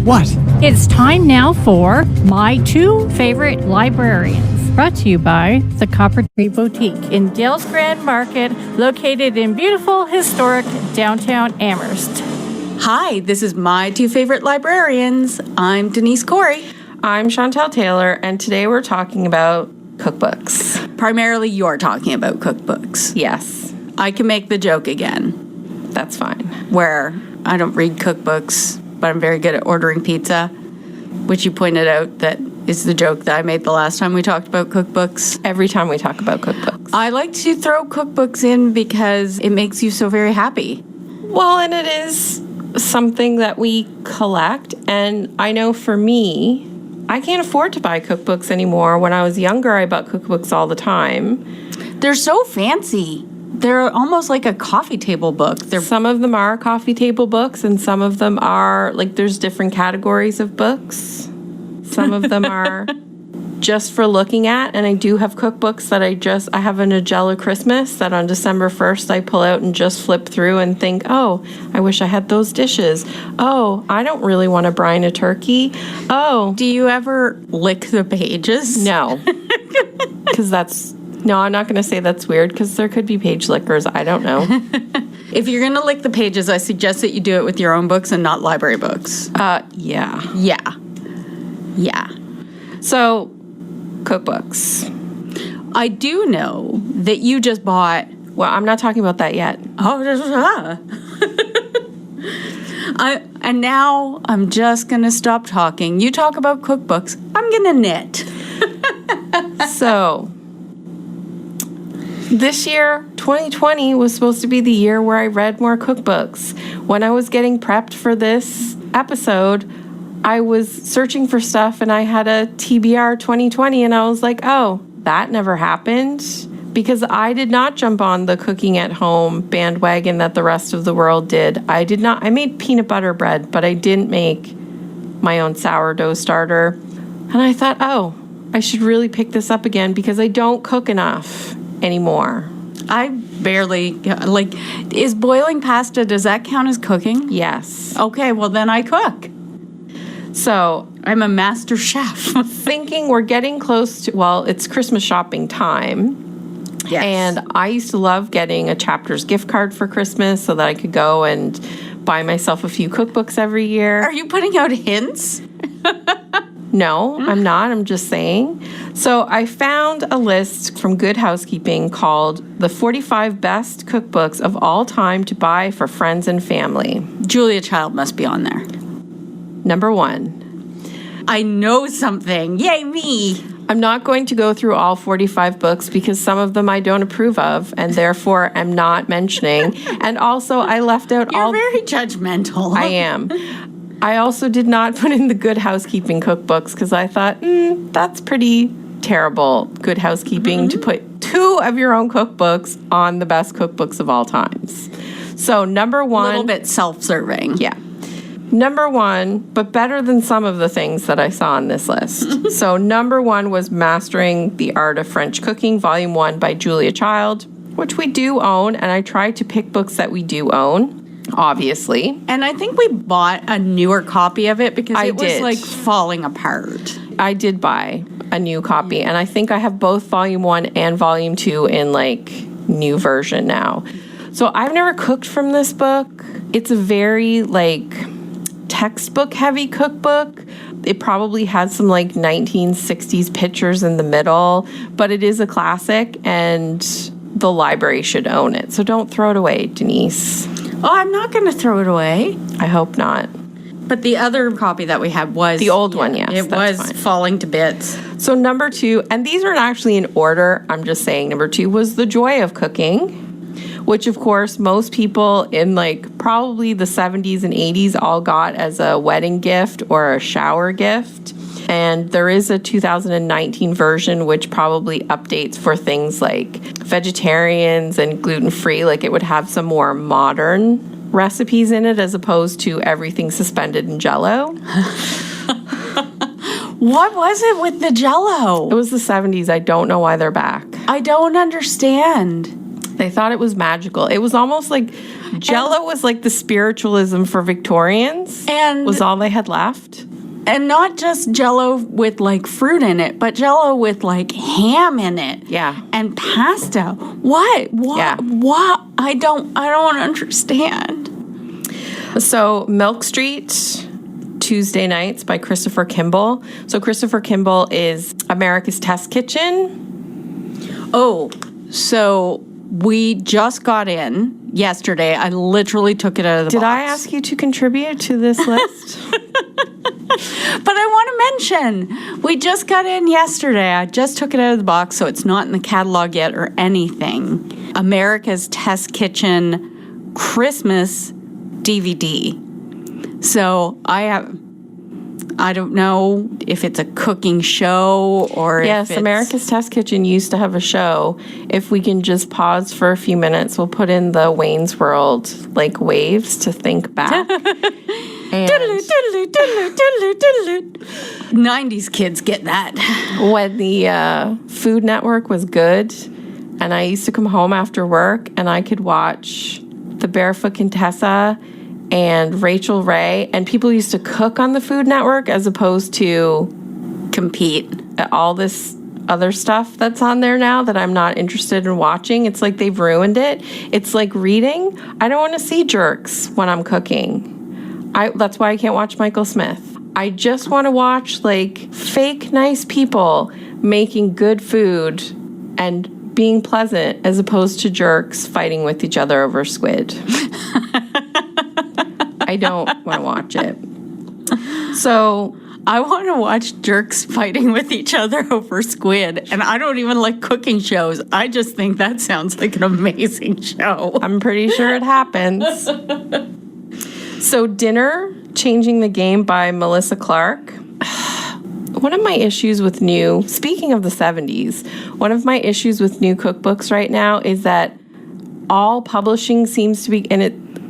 What? It's time now for My Two Favorite Librarians, brought to you by the Copper Tree Boutique in Dales Grand Market, located in beautiful, historic downtown Amherst. Hi, this is My Two Favorite Librarians. I'm Denise Corey. I'm Chantel Taylor, and today we're talking about cookbooks. Primarily, you're talking about cookbooks. Yes. I can make the joke again. That's fine. Where I don't read cookbooks, but I'm very good at ordering pizza, which you pointed out that is the joke that I made the last time we talked about cookbooks. Every time we talk about cookbooks. I like to throw cookbooks in because it makes you so very happy. Well, and it is something that we collect, and I know for me, I can't afford to buy cookbooks anymore. When I was younger, I bought cookbooks all the time. They're so fancy. They're almost like a coffee table book. Some of them are coffee table books, and some of them are, like, there's different categories of books. Some of them are just for looking at, and I do have cookbooks that I have a Nigella Christmas that on December 1st I pull out and just flip through and think, oh, I wish I had those dishes. Oh, I don't really want to brine a turkey. Oh. Do you ever lick the pages? No. No, I'm not going to say that's weird because there could be page lickers. I don't know. If you're going to lick the pages, I suggest that you do it with your own books and not library books. Yeah. Yeah. So, cookbooks. I do know that you just bought... Well, I'm not talking about that yet. And now I'm just going to stop talking. You talk about cookbooks. I'm going to knit. So, this year, 2020, was supposed to be the year where I read more cookbooks. When I was getting prepped for this episode, I was searching for stuff and I had a TBR 2020 and I was like, oh, that never happened. Because I did not jump on the cooking at home bandwagon that the rest of the world did. I made peanut butter bread, but I didn't make my own sourdough starter. And I thought, oh, I should really pick this up again because I don't cook enough anymore. I barely, is boiling pasta, does that count as cooking? Yes. Okay, well then I cook. So I'm a master chef. Thinking we're getting close to, it's Christmas shopping time. Yes. And I used to love getting a Chapters gift card for Christmas so that I could go and buy myself a few cookbooks every year. Are you putting out hints? No, I'm not. I'm just saying. So I found a list from Good Housekeeping called The 45 Best Cookbooks of All Time to Buy for Friends and Family. Julia Child must be on there. Number 1. I know something. Yay, me. I'm not going to go through all 45 books because some of them I don't approve of and therefore am not mentioning. And also I left out You're very judgmental. I am. I also did not put in the Good Housekeeping cookbooks because I thought, that's pretty terrible, Good Housekeeping, to put 2 of your own cookbooks on the best cookbooks of all times. So number 1. A little bit self-serving. Yeah. Number 1, but better than some of the things that I saw on this list. So number 1 was Mastering the Art of French Cooking, Volume 1 by Julia Child, which we do own, and I try to pick books that we do own. Obviously. And I think we bought a newer copy of it because it was like falling apart. I did buy a new copy, and I think I have both Volume 1 and Volume 2 in new version now. So I've never cooked from this book. It's a very textbook heavy cookbook. It probably has some 1960s pictures in the middle, but it is a classic and the library should own it. So don't throw it away, Denise. Oh, I'm not going to throw it away. I hope not. But the other copy that we had was... The old one, yes. It was fine. Falling to bits. So number 2, and these aren't actually in order, I'm just saying number 2 was The Joy of Cooking, which of course most people in probably the 70s and 80s all got as a wedding gift or a shower gift. And there is a 2019 version which probably updates for things like vegetarians and gluten-free. It would have some more modern recipes in it as opposed to everything suspended in Jell-O. What was it with the Jell-O? It was the 70s. I don't know why they're back. I don't understand. They thought it was magical. It was almost like Jell-O was like the spiritualism for Victorians. And was all they had left. And not just Jell-O with like fruit in it, but Jell-O with like ham in it. Yeah. And pasta. What? Yeah. What? I don't understand. So Milk Street, Tuesday Nights by Christopher Kimball. So Christopher Kimball is America's Test Kitchen. Oh, so we just got in yesterday. I literally took it out of the box. Did I ask you to contribute to this list? But I want to mention, we just got in yesterday. I just took it out of the box, so it's not in the catalog yet or anything. America's Test Kitchen Christmas DVD. So I don't know if it's a cooking show or yes, if it's... America's Test Kitchen used to have a show. If we can just pause for a few minutes, we'll put in the Wayne's World like waves to think back. 90s kids get that. When the Food Network was good, and I used to come home after work, and I could watch The Barefoot Contessa and Rachel Ray, and people used to cook on the Food Network as opposed to compete. All this other stuff that's on there now that I'm not interested in watching. It's like they've ruined it. It's like reading. I don't want to see jerks when I'm cooking. That's why I can't watch Michael Smith. I just want to watch like fake nice people making good food and being pleasant as opposed to jerks fighting with each other over squid. I don't want to watch it. So I want to watch jerks fighting with each other over squid, and I don't even like cooking shows. I just think that sounds like an amazing show. I'm pretty sure it happens. So Dinner, Changing the Game by Melissa Clark. One of my issues with speaking of the 70s, one of my issues with new cookbooks right now is that all publishing seems to be, and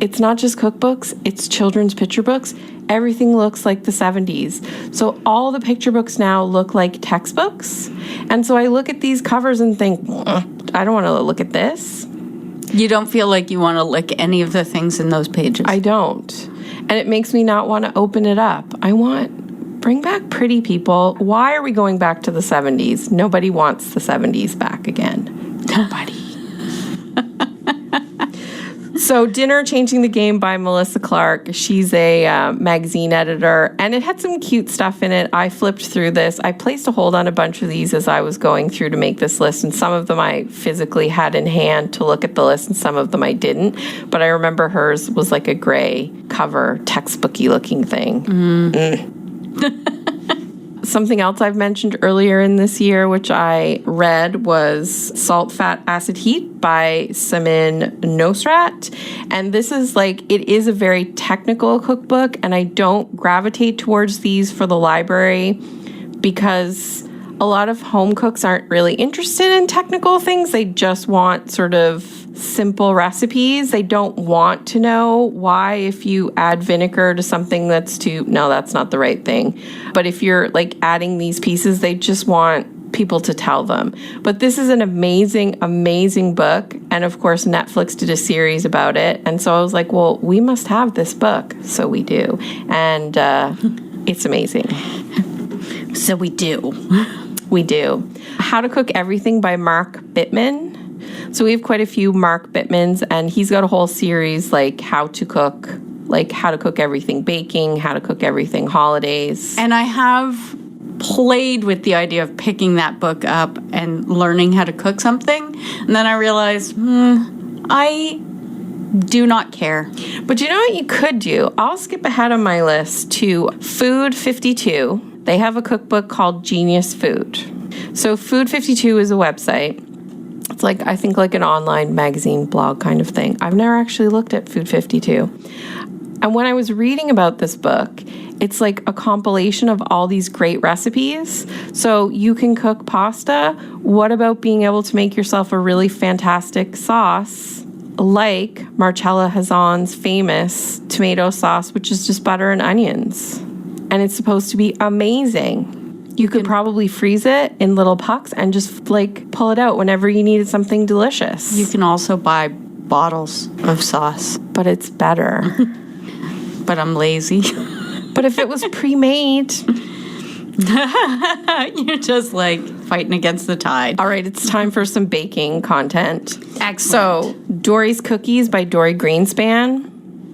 it's not just cookbooks, it's children's picture books. Everything looks like the 70s. So all the picture books now look like textbooks. And so I look at these covers and think, I don't want to look at this. You don't feel like you want to lick any of the things in those pages. I don't. And it makes me not want to open it up. Bring back Pretty People. Why are we going back to the 70s? Nobody wants the 70s back again. Nobody. So Dinner, Changing the Game by Melissa Clark. She's a magazine editor, and it had some cute stuff in it. I flipped through this. I placed a hold on a bunch of these as I was going through to make this list, and some of them I physically had in hand to look at the list, and some of them I didn't. But I remember hers was like a gray cover, textbooky looking thing. Something else I've mentioned earlier in this year, which I read, was Salt, Fat, Acid, Heat by Samin Nosrat. And this is it is a very technical cookbook, and I don't gravitate towards these for the library because a lot of home cooks aren't really interested in technical things. They just want sort of simple recipes. They don't want to know why if you add vinegar to something that's not the right thing. But if you're adding these pieces, they just want people to tell them. But this is an amazing, amazing book. And of course, Netflix did a series about it. And so I was like, well, we must have this book. So we do. And it's amazing. So we do. We do. How to Cook Everything by Mark Bittman. So we have quite a few Mark Bittmans, and he's got a whole series how to cook everything baking, how to cook everything holidays. And I have played with the idea of picking that book up and learning how to cook something. And then I realized, I do not care. But you know what you could do? I'll skip ahead on my list to Food 52. They have a cookbook called Genius Food. So Food 52 is a website. It's I think an online magazine blog kind of thing. I've never actually looked at Food 52. And when I was reading about this book, it's a compilation of all these great recipes. So you can cook pasta. What about being able to make yourself a really fantastic sauce like Marcella Hazan's famous tomato sauce, which is just butter and onions? And it's supposed to be amazing. You could probably freeze it in little pucks and just like pull it out whenever you needed something delicious. You can also buy bottles of sauce. But it's better. But I'm lazy. But if it was pre-made... You're just like fighting against the tide. All right, it's time for some baking content. Excellent. So, Dory's Cookies by Dory Greenspan.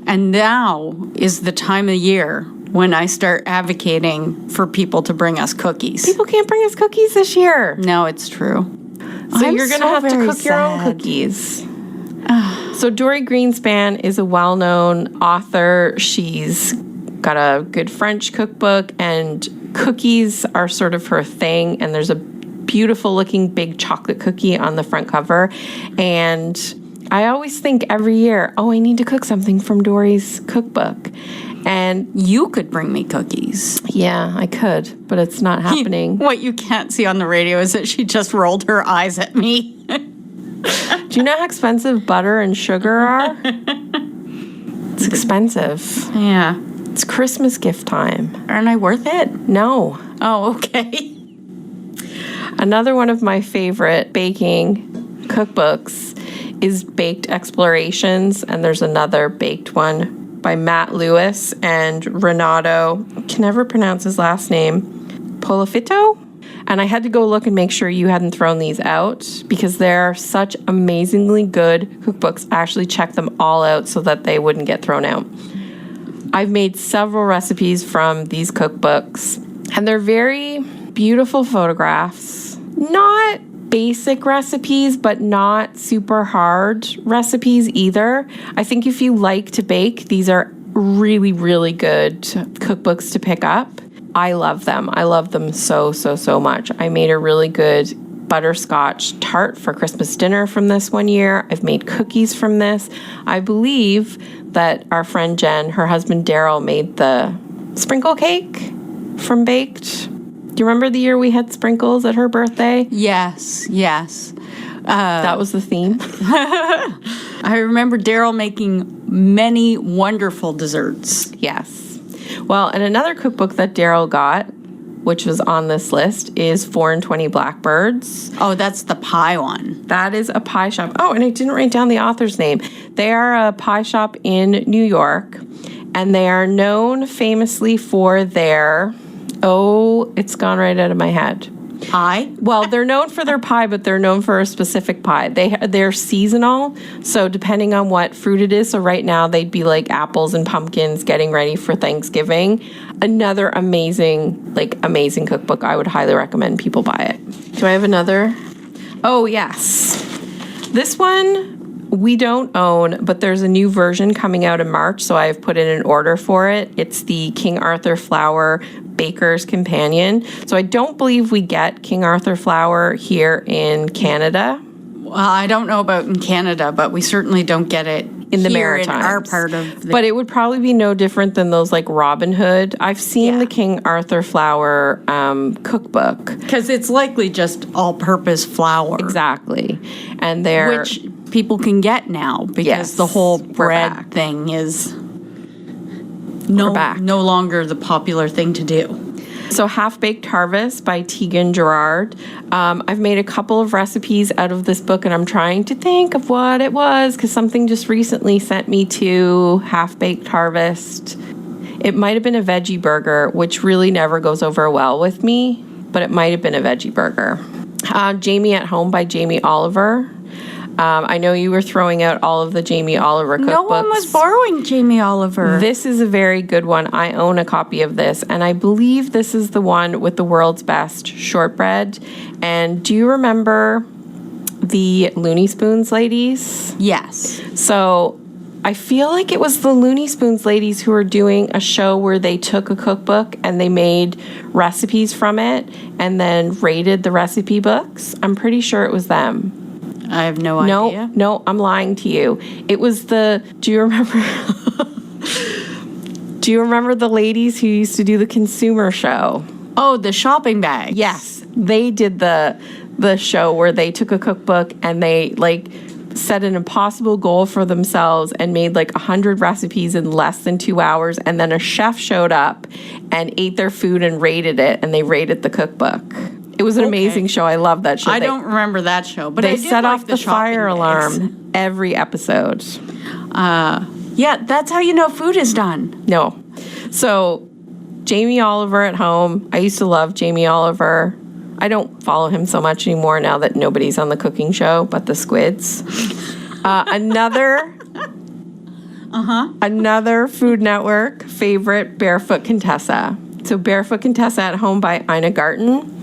And now is the time of year when I start advocating for people to bring us cookies. People can't bring us cookies this year. No, it's true. So you're going to have to cook your own cookies. So Dory Greenspan is a well-known author. She's got a good French cookbook, and cookies are sort of her thing. And there's a beautiful looking big chocolate cookie on the front cover. And I always think every year, oh, I need to cook something from Dory's cookbook. And you could bring me cookies. Yeah, I could, but it's not happening. What you can't see on the radio is that she just rolled her eyes at me. Do you know how expensive butter and sugar are? It's expensive. Yeah. It's Christmas gift time. Aren't I worth it? No. Oh, okay. Another one of my favorite baking cookbooks is Baked Explorations, and there's another baked one by Matt Lewis and Renato, I can never pronounce his last name, Polifito? And I had to go look and make sure you hadn't thrown these out because they're such amazingly good cookbooks. I actually checked them all out so that they wouldn't get thrown out. I've made several recipes from these cookbooks, and they're very beautiful photographs. Not basic recipes, but not super hard recipes either. I think if you like to bake, these are really, really good cookbooks to pick up. I love them. I love them so, so, so much. I made a really good butterscotch tart for Christmas dinner from this one year. I've made cookies from this. I believe that our friend Jen, her husband Daryl, made the sprinkle cake from Baked. Do you remember the year we had sprinkles at her birthday? Yes. That was the theme. I remember Daryl making many wonderful desserts. Yes. Well, and another cookbook that Daryl got, which was on this list, is 4 and 20 Blackbirds. Oh, that's the pie one. That is a pie shop. Oh, and I didn't write down the author's name. They are a pie shop in New York, and they are known famously for their, it's gone right out of my head. Pie? Well, they're known for their pie, but they're known for a specific pie. They're seasonal, so depending on what fruit it is. So right now they'd be like apples and pumpkins getting ready for Thanksgiving. Another amazing cookbook. I would highly recommend people buy it. Do I have another? Oh, yes. This one we don't own, but there's a new version coming out in March, so I've put in an order for it. It's the King Arthur Flour Baker's Companion. So I don't believe we get King Arthur flour here in Canada. Well, I don't know about in Canada, but we certainly don't get it in the here Maritimes. In our part of the... But it would probably be no different than those like Robin Hood. I've seen the King Arthur flour cookbook. Because it's likely just all-purpose flour. Exactly. And they're... Which people can get now because the whole bread thing is no longer the popular thing to do. So Half-Baked Harvest by Tegan Gerard. I've made a couple of recipes out of this book, and I'm trying to think of what it was because something just recently sent me to Half-Baked Harvest. It might have been a veggie burger, which really never goes over well with me, but it might have been a veggie burger. Jamie at Home by Jamie Oliver. I know you were throwing out all of the Jamie Oliver cookbooks. No one was borrowing Jamie Oliver. This is a very good one. I own a copy of this, and I believe this is the one with the world's best shortbread. And do you remember the Looney Spoons ladies? Yes. So I feel like it was the Looney Spoons ladies who were doing a show where they took a cookbook and they made recipes from it and then rated the recipe books. I'm pretty sure it was them. I have no idea. No, I'm lying to you. It was do you remember? Do you remember the ladies who used to do the consumer show? Oh, the shopping bag. Yes. They did the show where they took a cookbook and they like set an impossible goal for themselves and made like 100 recipes in less than 2 hours. And then a chef showed up and ate their food and rated it, and they rated the cookbook. It was an amazing show. I love that show. I don't remember that show, but they I did set like off the fire alarm every episode. Yeah, that's how you know food is done. No. So Jamie Oliver at home. I used to love Jamie Oliver. I don't follow him so much anymore now that nobody's on the cooking show but the squids. Another Food Network favorite, Barefoot Contessa. So Barefoot Contessa at Home by Ina Garten.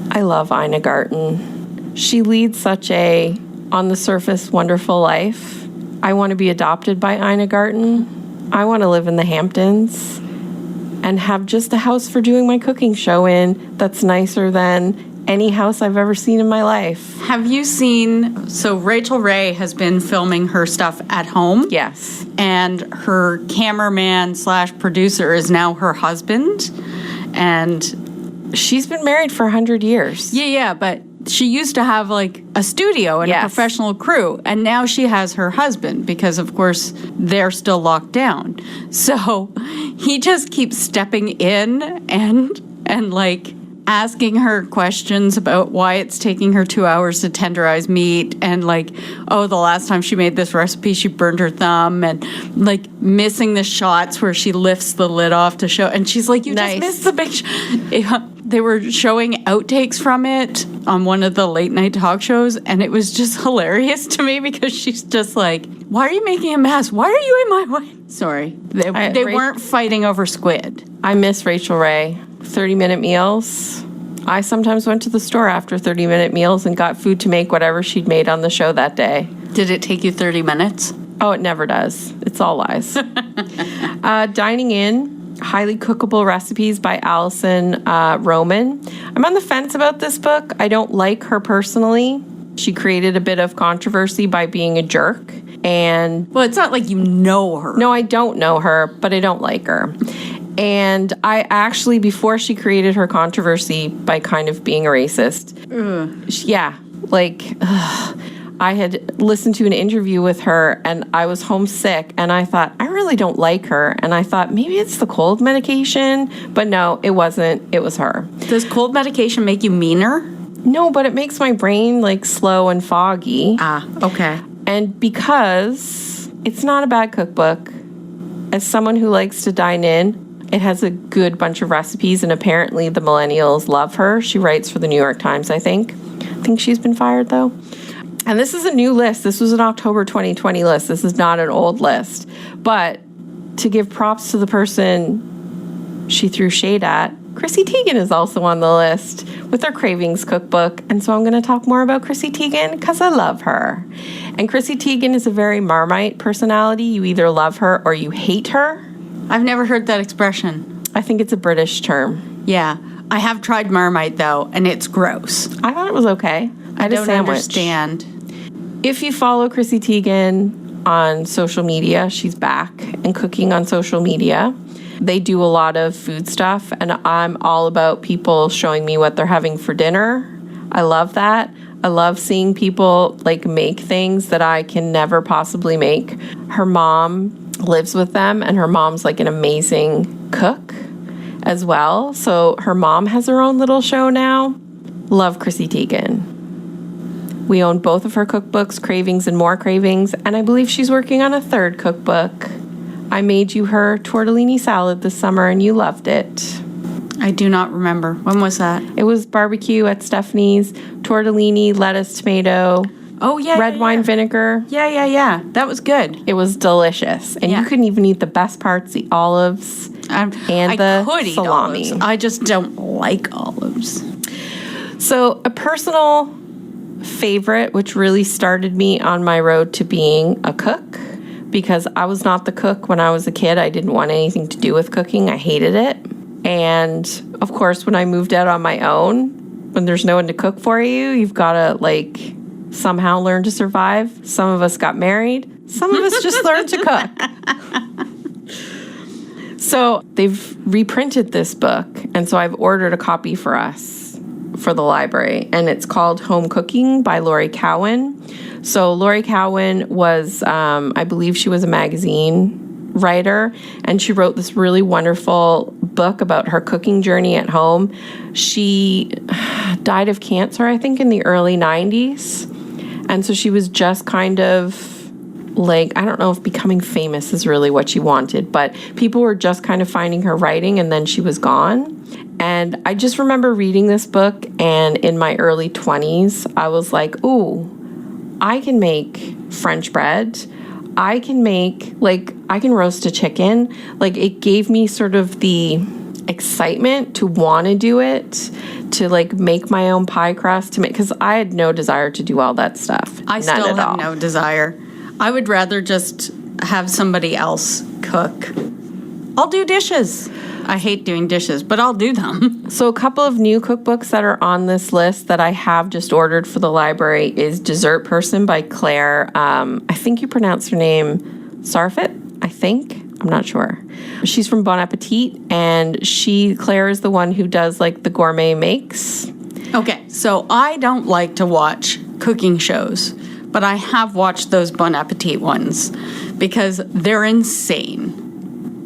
I love Ina Garten. She leads such a, on the surface, wonderful life. I want to be adopted by Ina Garten. I want to live in the Hamptons and have just a house for doing my cooking show in that's nicer than any house I've ever seen in my life. Have you seen, so Rachel Ray has been filming her stuff at home. Yes. And her cameraman / producer is now her husband. And she's been married for 100 years. Yeah, but she used to have like a studio and a professional crew, and now she has her husband because, of course, they're still locked down. So he just keeps stepping in and like asking her questions about why it's taking her 2 hours to tenderize meat, and like, oh, the last time she made this recipe, she burned her thumb, and like missing the shots where she lifts the lid off to show, and she's like, you just missed the big They were showing outtakes from it on one of the late night talk shows, and it was just hilarious to me because she's just like, why are you making a mess? Why are you in my way? Sorry. They weren't fighting over squid. I miss Rachel Ray. 30-minute meals. I sometimes went to the store after 30-minute meals and got food to make whatever she'd made on the show that day. Did it take you 30 minutes? Oh, it never does. It's all lies. Dining In, Highly Cookable Recipes by Alison Roman. I'm on the fence about this book. I don't like her personally. She created a bit of controversy by being a jerk. And well, it's not like you know her. No, I don't know her, but I don't like her. And I actually, before she created her controversy by kind of being a racist, I had listened to an interview with her and I was homesick and I thought, I really don't like her. And I thought, maybe it's the cold medication. But no, it wasn't. It was her. Does cold medication make you meaner? No, but it makes my brain like slow and foggy. Ah, okay. And because it's not a bad cookbook, as someone who likes to dine in, it has a good bunch of recipes, and apparently the millennials love her. She writes for the New York Times, I think. I think she's been fired, though. And this is a new list. This was an October 2020 list. This is not an old list. But to give props to the person she threw shade at, Chrissy Teigen is also on the list with her Cravings cookbook. And so I'm going to talk more about Chrissy Teigen because I love her. And Chrissy Teigen is a very Marmite personality. You either love her or you hate her. I've never heard that expression. I think it's a British term. Yeah. I have tried Marmite, though, and it's gross. I thought it was okay. I had a sandwich. Understand. If you follow Chrissy Teigen on social media, she's back and cooking on social media. They do a lot of food stuff, and I'm all about people showing me what they're having for dinner. I love that. I love seeing people like make things that I can never possibly make. Her mom lives with them, and her mom's like an amazing cook as well. So her mom has her own little show now. Love Chrissy Teigen. We own both of her cookbooks, Cravings and More Cravings, and I believe she's working on a third cookbook. I made you her tortellini salad this summer, and you loved it. I do not remember. When was that? It was barbecue at Stephanie's, tortellini, lettuce, tomato, red wine vinegar. Yeah. That was good. It was delicious. And you couldn't even eat the best parts, the olives and the salami. Olives. I just don't like olives. So a personal favorite, which really started me on my road to being a cook, because I was not the cook when I was a kid. I didn't want anything to do with cooking. I hated it. And of course, when I moved out on my own, when there's no one to cook for you, you've got to like somehow learn to survive. Some of us got married. Some of us just learned to cook. So they've reprinted this book. And so I've ordered a copy for us for the library, and it's called Home Cooking by Lori Cowan. So Lori Cowan was, I believe she was a magazine writer, and she wrote this really wonderful book about her cooking journey at home. She died of cancer, I think, in the early 90s. And so she was just kind of like, I don't know if becoming famous is really what she wanted, but people were just kind of finding her writing, and then she was gone. And I just remember reading this book, and in my early 20s, I was like, ooh, I can make French bread. I can roast a chicken. Like, it gave me sort of the excitement to want to do it, to like make my own pie crust, because I had no desire to do all that stuff. I still have no desire. I would rather just have somebody else cook. I'll do dishes. I hate doing dishes, but I'll do them. So a couple of new cookbooks that are on this list that I have just ordered for the library is Dessert Person by Claire. I think you pronounce her name Sarfit, I think. I'm not sure. She's from Bon Appetit, and Claire is the one who does like the gourmet makes. Okay, so I don't like to watch cooking shows, but I have watched those Bon Appetit ones because they're insane.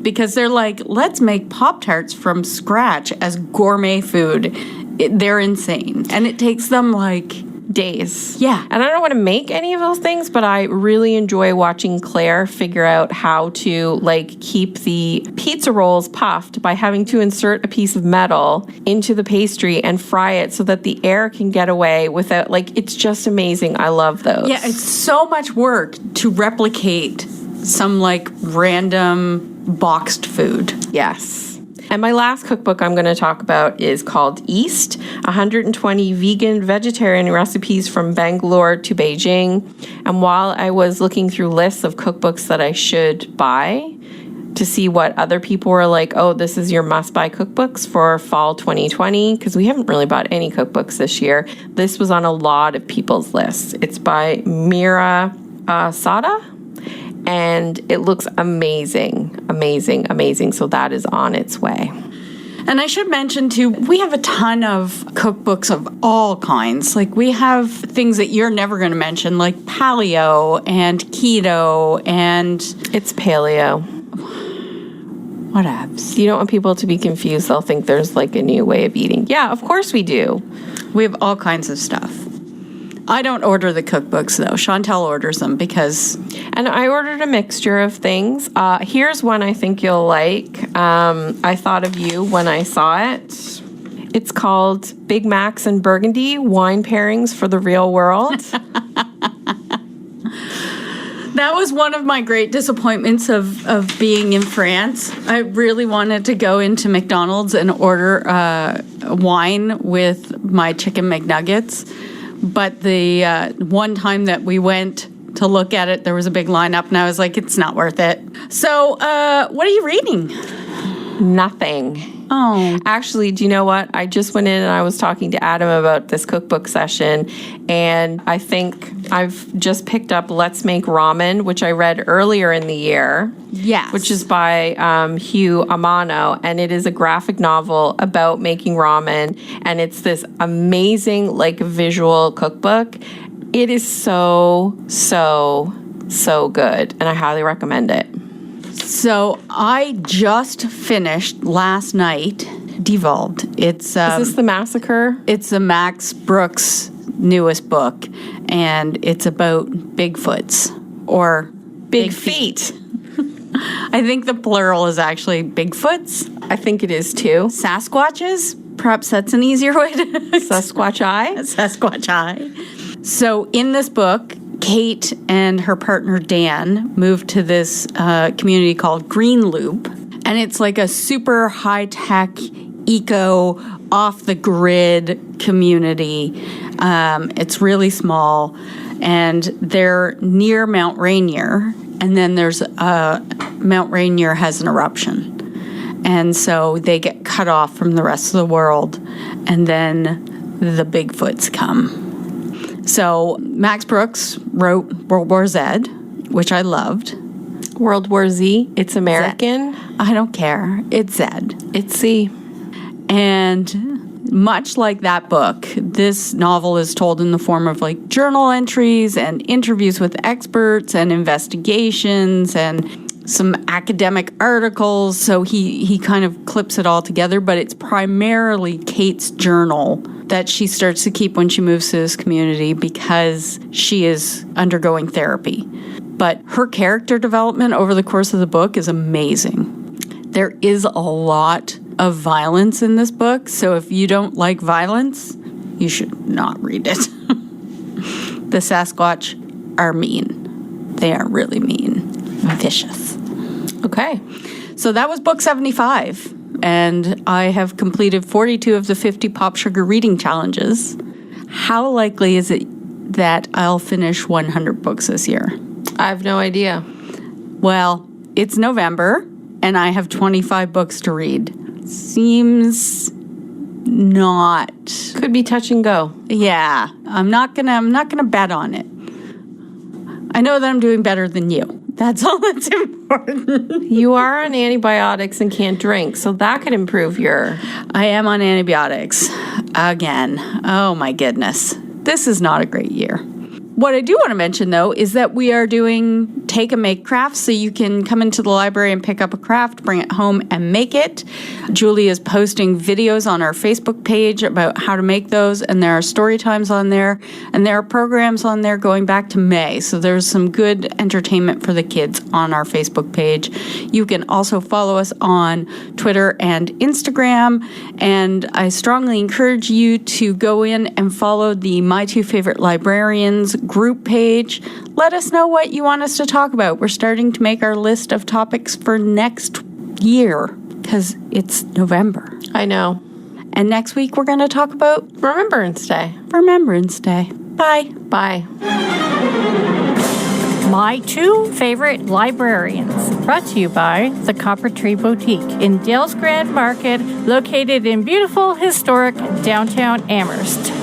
Because they're like, let's make Pop-Tarts from scratch as gourmet food. They're insane. And it takes them like days. Yeah. And I don't want to make any of those things, but I really enjoy watching Claire figure out how to like keep the pizza rolls puffed by having to insert a piece of metal into the pastry and fry it so that the air can get away without, like, it's just amazing. I love those. Yeah, it's so much work to replicate some like random boxed food. Yes. And my last cookbook I'm going to talk about is called East, 120 vegan vegetarian recipes from Bangalore to Beijing. And while I was looking through lists of cookbooks that I should buy to see what other people were like, oh, this is your must-buy cookbooks for fall 2020, because we haven't really bought any cookbooks this year, this was on a lot of people's lists. It's by Mira Sada. And it looks amazing, amazing, amazing. So that is on its way. And I should mention, too, we have a ton of cookbooks of all kinds. Like, we have things that you're never going to mention, like paleo and keto and... It's paleo. Whatevs. You don't want people to be confused. They'll think there's, like, a new way of eating. Yeah, of course we do. We have all kinds of stuff. I don't order the cookbooks, though. Chantel orders them because... And I ordered a mixture of things. Here's one I think you'll like. I thought of you when I saw it. It's called Big Macs and Burgundy, Wine Pairings for the Real World. That was one of my great disappointments of being in France. I really wanted to go into McDonald's and order wine with my chicken McNuggets. But the one time that we went to look at it, there was a big lineup, and I was like, it's not worth it. So what are you reading? Nothing. Oh. Actually, do you know what? I just went in and I was talking to Adam about this cookbook session, and I think I've just picked up Let's Make Ramen, which I read earlier in the year. Yes. Which is by Hugh Amano, and it is a graphic novel about making ramen, and it's this amazing, like, visual cookbook. It is so, so, so good, and I highly recommend it. So I just finished last night Devolved. It's is this the massacre? It's a Max Brooks' newest book, and it's about Bigfoots or Big feet. I think the plural is actually Bigfoots. I think it is too. Sasquatches? Perhaps that's an easier way to Sasquatch-eye? Sasquatch-eye. So in this book, Kate and her partner Dan moved to this community called Green Loop. And it's like a super high-tech, eco, off-the-grid community. It's really small. And they're near Mount Rainier. And then there's Mount Rainier has an eruption. And so they get cut off from the rest of the world. And then the Bigfoots come. So Max Brooks wrote World War Z, which I loved. World War Z. It's American. I don't care. It's Z. It's Z. And much like that book, this novel is told in the form of like journal entries and interviews with experts and investigations and some academic articles. So he kind of clips it all together, but it's primarily Kate's journal that she starts to keep when she moves to this community because she is undergoing therapy. But her character development over the course of the book is amazing. There is a lot of violence in this book, so if you don't like violence, you should not read it. The Sasquatch are mean. They are really mean. Vicious. Okay. So that was book 75, and I have completed 42 of the 50 Pop Sugar reading challenges. How likely is it that I'll finish 100 books this year? I have no idea. Well, it's November, and I have 25 books to read. Seems not. Could be touch and go. Yeah, I'm not gonna bet on it. I know that I'm doing better than you. That's all that's important. You are on antibiotics and can't drink, so that could improve your... I am on antibiotics again. Oh my goodness. This is not a great year. What I do want to mention, though, is that we are doing take and make crafts, so you can come into the library and pick up a craft, bring it home, and make it. Julie is posting videos on our Facebook page about how to make those, and there are story times on there, and there are programs on there going back to May, so there's some good entertainment for the kids on our Facebook page. You can also follow us on Twitter and Instagram, and I strongly encourage you to go in and follow the My Two Favorite Librarians group page. Let us know what you want us to talk about. We're starting to make our list of topics for next year because it's November. I know. And next week we're going to talk about Remembrance Day. Remembrance Day. Bye. Bye. My Two Favorite Librarians, brought to you by the Copper Tree Boutique in Dales Grand Market, located in beautiful, historic downtown Amherst.